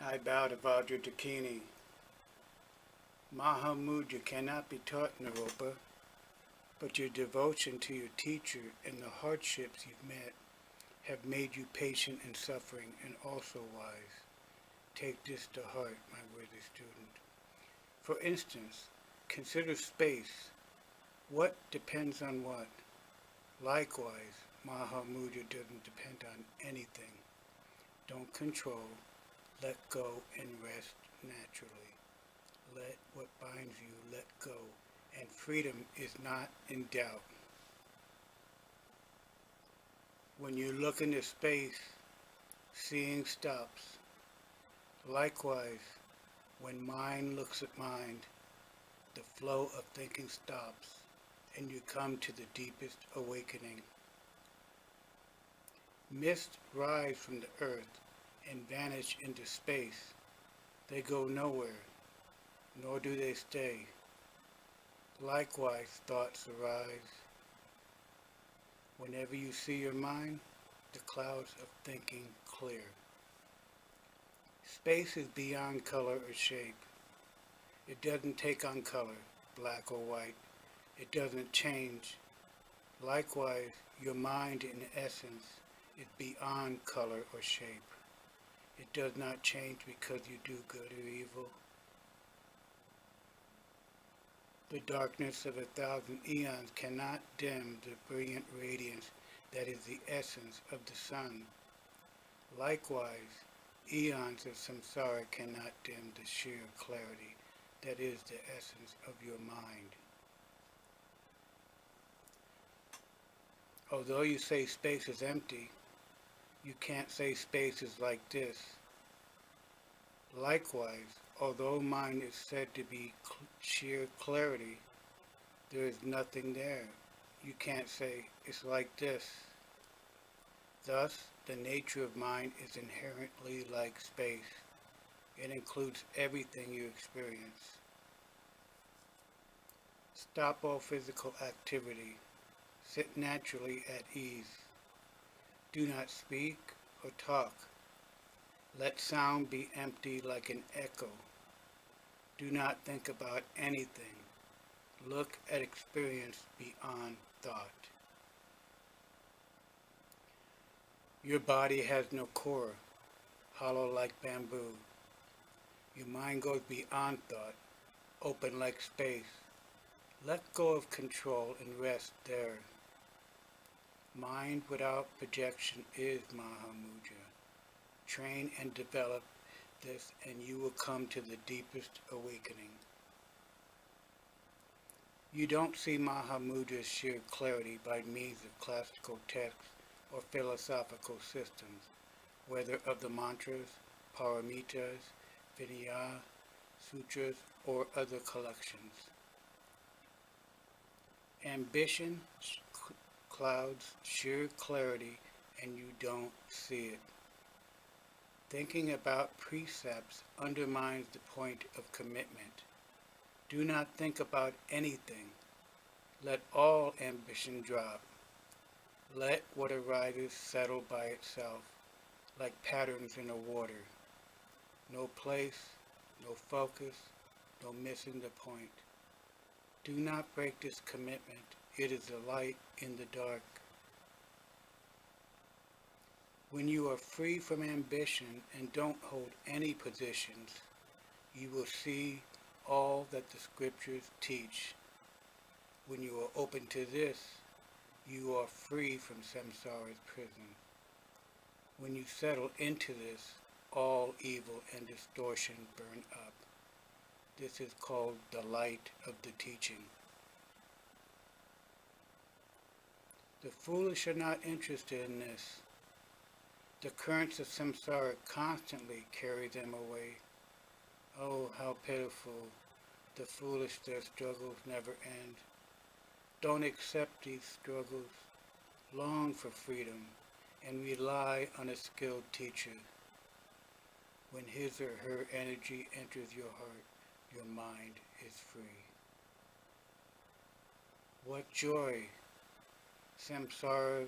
I bow to Vajra Dakini. Mahamudra cannot be taught, Naropa, but your devotion to your teacher and the hardships you've met have made you patient in suffering and also wise. Take this to heart, my worthy student. For instance, consider space. What depends on what? Likewise, Mahamudra doesn't depend on anything. Don't control, let go and rest naturally. Let what binds you let go, and freedom is not in doubt. When you look into space, seeing stops. Likewise, when mind looks at mind, the flow of thinking stops, and you come to the deepest awakening. Mists rise from the earth and vanish into space. They go nowhere, nor do they stay. Likewise, thoughts arise. Whenever you see your mind, the clouds of thinking clear. Space is beyond color or shape. It doesn't take on color, black or white. It doesn't change. Likewise, your mind in essence is beyond color or shape. It does not change because you do good or evil. The darkness of 1,000 eons cannot dim the brilliant radiance that is the essence of the sun. Likewise, eons of samsara cannot dim the sheer clarity that is the essence of your mind. Although you say space is empty, you can't say space is like this. Likewise, although mind is said to be sheer clarity, there is nothing there. You can't say it's like this. Thus, the nature of mind is inherently like space. It includes everything you experience. Stop all physical activity. Sit naturally at ease. Do not speak or talk. Let sound be empty like an echo. Do not think about anything. Look at experience beyond thought. Your body has no core, hollow like bamboo. Your mind goes beyond thought, open like space. Let go of control and rest there. Mind without projection is Mahamudra. Train and develop this and you will come to the deepest awakening. You don't see Mahamudra's sheer clarity by means of classical texts or philosophical systems, whether of the mantras, paramitas, Vinaya, sutras, or other collections. Ambition clouds sheer clarity and you don't see it. Thinking about precepts undermines the point of commitment. Do not think about anything. Let all ambition drop. Let what arises settle by itself, like patterns in a water. No place, no focus, no missing the point. Do not break this commitment. It is the light in the dark. When you are free from ambition and don't hold any positions, you will see all that the scriptures teach. When you are open to this, you are free from samsara's prison. When you settle into this, all evil and distortion burn up. This is called the light of the teaching. The foolish are not interested in this. The currents of samsara constantly carry them away. Oh, how pitiful. The foolish, their struggles never end. Don't accept these struggles. Long for freedom and rely on a skilled teacher. When his or her energy enters your heart, your mind is free. What joy! Samsara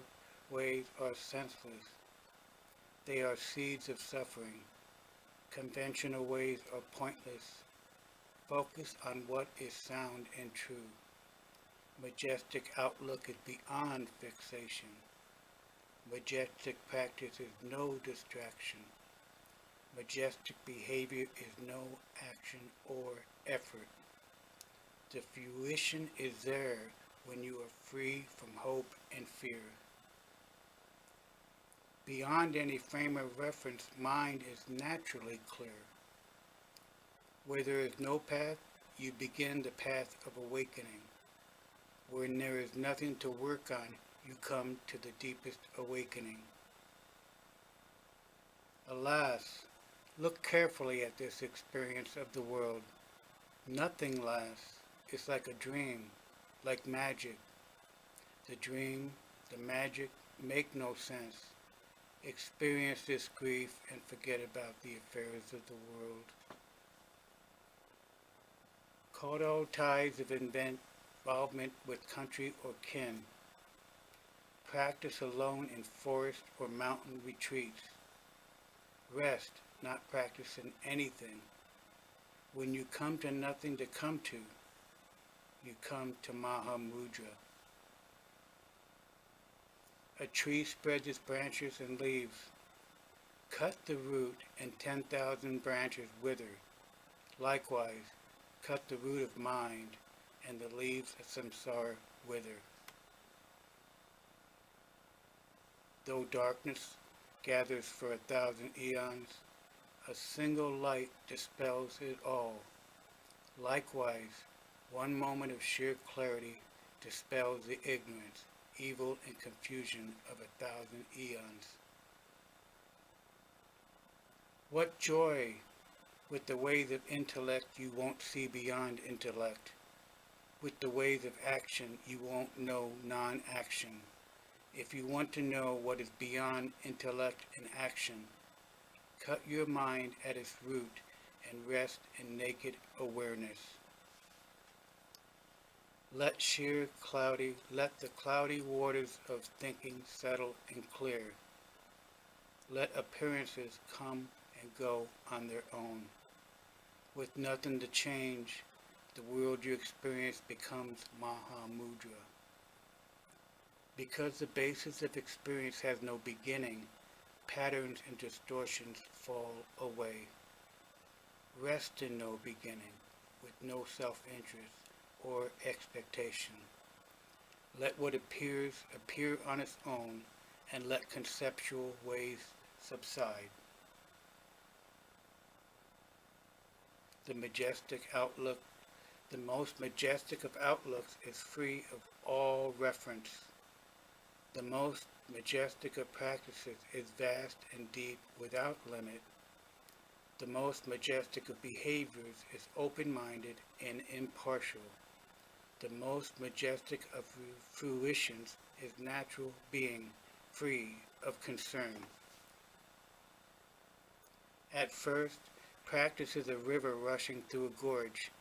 ways are senseless. They are seeds of suffering. Conventional ways are pointless. Focus on what is sound and true. Majestic outlook is beyond fixation. Majestic practice is no distraction. Majestic behavior is no action or effort. The fruition is there when you are free from hope and fear. Beyond any frame of reference, mind is naturally clear. Where there is no path, you begin the path of awakening. When there is nothing to work on, you come to the deepest awakening. Alas, look carefully at this experience of the world. Nothing lasts. It's like a dream, like magic. The dream, the magic, make no sense. Experience this grief and forget about the affairs of the world. Cut all ties of involvement with country or kin. Practice alone in forest or mountain retreats. Rest, not practice in anything. When you come to nothing to come to, you come to Mahamudra. A tree spreads its branches and leaves. Cut the root and 10,000 branches wither. Likewise, cut the root of mind and the leaves of samsara wither. Though darkness gathers for 1,000 eons, a single light dispels it all. Likewise, one moment of sheer clarity dispels the ignorance, evil, and confusion of 1,000 eons. What joy! With the ways of intellect you won't see beyond intellect. With the ways of action you won't know non-action. If you want to know what is beyond intellect and action, cut your mind at its root and rest in naked awareness. Let the cloudy waters of thinking settle and clear. Let appearances come and go on their own. With nothing to change, the world you experience becomes Mahamudra. Because the basis of experience has no beginning, patterns and distortions fall away. Rest in no beginning, with no self-interest or expectation. Let what appears appear on its own, and let conceptual ways subside. The majestic outlook, the most majestic of outlooks, is free of all reference. The most majestic of practices is vast and deep without limit. The most majestic of behaviors is open-minded and impartial. The most majestic of fruitions is natural being, free of concern. At first, practice is a river rushing through a gorge.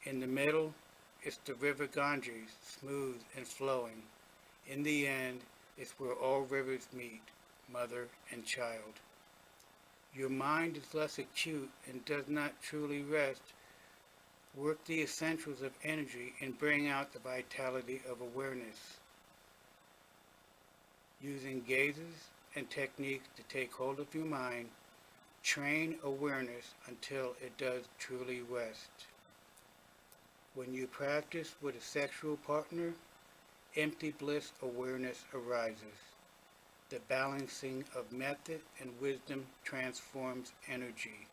In the middle, it's the river Ganges, smooth and flowing. In the end, it's where all rivers meet, mother and child. Your mind is less acute and does not truly rest. Work the essentials of energy and bring out the vitality of awareness. Using gazes and techniques to take hold of your mind, train awareness until it does truly rest. When you practice with a sexual partner, empty bliss awareness arises. The balancing of method and wisdom transforms energy.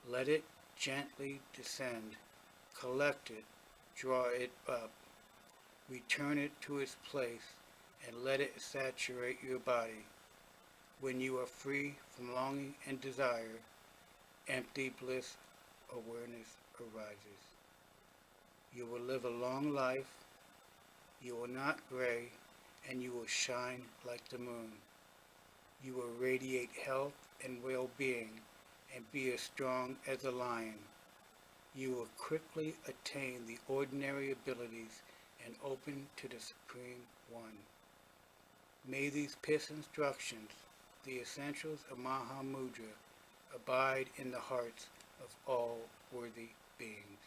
Let it gently descend. Collect it, draw it up. Return it to its place and let it saturate your body. When you are free from longing and desire, empty bliss awareness arises. You will live a long life. You will not gray, and you will shine like the moon. You will radiate health and well-being and be as strong as a lion. You will quickly attain the ordinary abilities and open to the Supreme One. May these Piss instructions, the essentials of Mahamudra, abide in the hearts of all worthy beings.